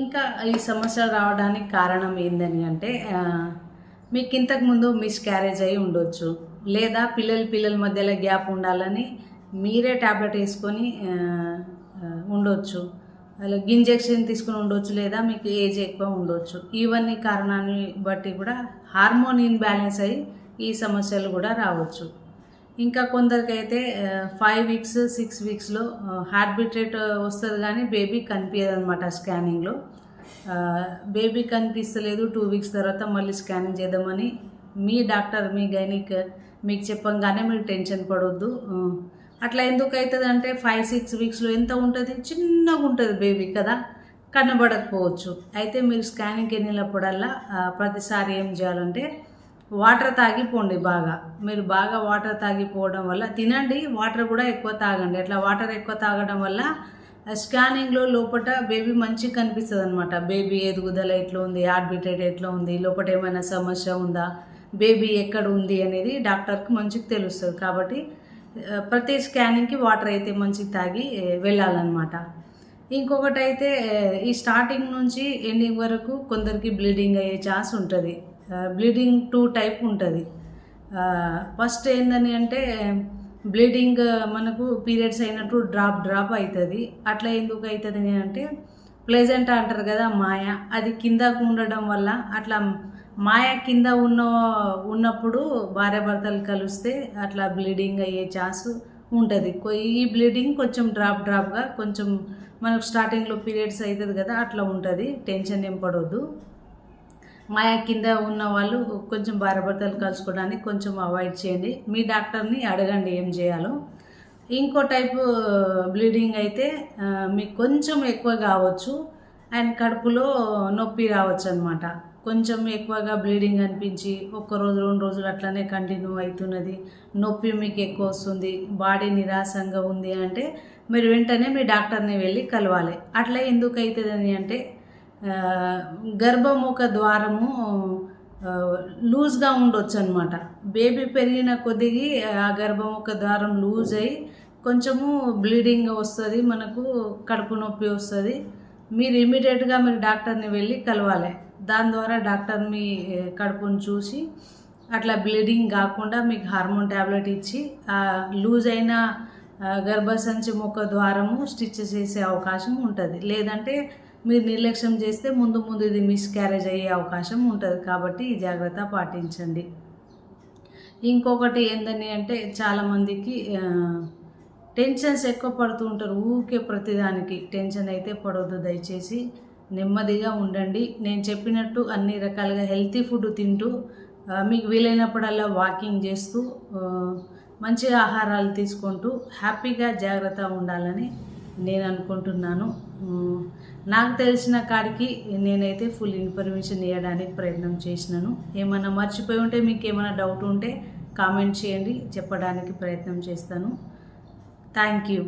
ఇంకా ఈ సమస్యలు రావడానికి కారణం ఏందని అంటే మీకు ఇంతకుముందు మిస్‌క్యారేజ్ అయ్యి ఉండొచ్చు. లేదా పిల్లల మధ్యలో గ్యాప్ ఉండాలని మీరే టాబ్లెట్ వేసుకొని ఉండొచ్చు. అలాగే ఇంజెక్షన్ తీసుకొని ఉండొచ్చు. లేదా మీకు ఏజ్ ఎక్కువ ఉండొచ్చు. ఇవన్నీ కారణాన్ని బట్టి కూడా హార్మోన్ ఇన్‌బ్యాలెన్స్ అయ్యి ఈ సమస్యలు కూడా రావచ్చు. ఇంకా కొందరికైతే 5 వీక్స్ 6 వీక్స్లో హార్ట్ బీట్ రేట్ వస్తుంది కానీ బేబీ కనిపించదనమాట. స్కానింగ్లో బేబీ కనిపిస్తలేదు, 2 వీక్స్ తర్వాత మళ్ళీ స్కానింగ్ చేద్దామని మీ డాక్టర్ మీ గైనిక్ మీకు చెప్పంగానే మీరు టెన్షన్ పడొద్దు. అట్లా ఎందుకు అవుతుంది అంటే 5-6 వీక్స్లో ఎంత ఉంటుంది, చిన్నగా ఉంటుంది బేబీ కదా, కనబడకపోవచ్చు. అయితే మీరు స్కానింగ్కి వెళ్ళినప్పుడల్లా ప్రతిసారి ఏం చేయాలంటే వాటర్ తాగిపోండి. మీరు బాగా వాటర్ తాగిపోవడం వల్ల తినండి, వాటర్ కూడా ఎక్కువ తాగండి. అట్లా వాటర్ ఎక్కువ తాగడం వల్ల స్కానింగ్లో లోపల బేబీ మంచిగా కనిపిస్తుంది అనమాట. బేబీ ఎదుగుదల ఎట్లా ఉంది, హార్ట్ బీట్ రేట్ ఎట్లా ఉంది, లోపల ఏమైనా సమస్య ఉందా, బేబీ ఎక్కడ ఉంది అనేది డాక్టర్కి మంచిగా తెలుస్తుంది. కాబట్టి ప్రతి స్కానింగ్కి వాటర్ అయితే మంచిగా తాగి వెళ్ళాలన్నమాట. ఇంకొకటి అయితే ఈ స్టార్టింగ్ నుంచి ఎండింగ్ వరకు కొందరికి బ్లీడింగ్ అయ్యే ఛాన్స్ ఉంటుంది. బ్లీడింగ్ 2 టైప్ ఉంటుంది. ఫస్ట్ ఏందని అంటే బ్లీడింగ్ మనకు పీరియడ్స్ అయినట్టు డ్రాప్ అవుతుంది. అట్లా ఎందుకు అవుతుంది అంటే ప్లెజెంట్ అంటారు కదా, మాయ, అది కిందకు ఉండడం వల్ల అట్లా మాయ కింద ఉన్నప్పుడు భార్యాభర్తలు కలిస్తే అట్లా బ్లీడింగ్ అయ్యే ఛాన్స్ ఉంటుంది. ఈ బ్లీడింగ్ కొంచెం డ్రాప్గా కొంచెం మనకు స్టార్టింగ్లో పీరియడ్స్ అవుతుంది కదా, అట్లా ఉంటుంది. టెన్షన్ ఏం పడవద్దు. మాయ కింద ఉన్న వాళ్ళు కొంచెం భార్యాభర్తలు కలుసుకోవడానికి కొంచెం అవాయిడ్ చేయండి. మీ డాక్టర్ని అడగండి ఏం చేయాలో. ఇంకో టైపు బ్లీడింగ్ అయితే మీకు కొంచెం ఎక్కువ కావచ్చు అండ్ కడుపులో నొప్పి రావచ్చు అనమాట. కొంచెం ఎక్కువగా బ్లీడింగ్ అనిపించి 1 రోజు 2 రోజులు అట్లనే కంటిన్యూ అవుతున్నది, నొప్పి మీకు ఎక్కువ వస్తుంది, బాడీ నిరాశంగా ఉంది అంటే మీరు వెంటనే మీ డాక్టర్ని వెళ్ళి కలవాలి. అట్లా ఎందుకు అవుతుందని అంటే గర్భముఖ ద్వారము లూజ్గా ఉండొచ్చు అనమాట. బేబీ పెరిగిన కొద్దిగా ఆ గర్భముఖ ద్వారం లూజ్ అయ్యి కొంచెము బ్లీడింగ్ వస్తుంది, మనకు కడుపు నొప్పి వస్తుంది. మీరు ఇమీడియట్గా మీరు డాక్టర్ని వెళ్ళి కలవాలి. దాని ద్వారా డాక్టర్ మీ కడుపును చూసి అట్లా బ్లీడింగ్ కాకుండా మీకు హార్మోన్ ట్యాబ్లెట్ ఇచ్చి లూజ్ అయిన గర్భసంచి ముఖ ద్వారము స్టిచ్ చేసే అవకాశం ఉంటుంది. లేదంటే మీరు నిర్లక్ష్యం చేస్తే ముందు ఇది మిస్‌క్యారేజ్ అయ్యే అవకాశం ఉంటుంది. కాబట్టి ఈ జాగ్రత్త పాటించండి. ఇంకొకటి ఏందని అంటే చాలామందికి టెన్షన్స్ ఎక్కువ పడుతూ ఉంటారు. ఊరికే ప్రతిదానికి టెన్షన్ అయితే పడవద్దు. దయచేసి నెమ్మదిగా ఉండండి. నేను చెప్పినట్టు అన్ని రకాలుగా హెల్తీ ఫుడ్ తింటూ మీకు వీలైనప్పుడల్లా వాకింగ్ చేస్తూ మంచిగా ఆహారాలు తీసుకుంటూ హ్యాపీగా జాగ్రత్తగా ఉండాలని నేను అనుకుంటున్నాను. నాకు తెలిసిన కాడికి నేనైతే ఫుల్ ఇన్ఫర్మేషన్ ఇవ్వడానికి ప్రయత్నం చేసినాను. ఏమైనా మర్చిపోయి ఉంటే మీకు ఏమైనా డౌట్ ఉంటే కామెంట్ చేయండి, చెప్పడానికి ప్రయత్నం చేస్తాను. Thank you.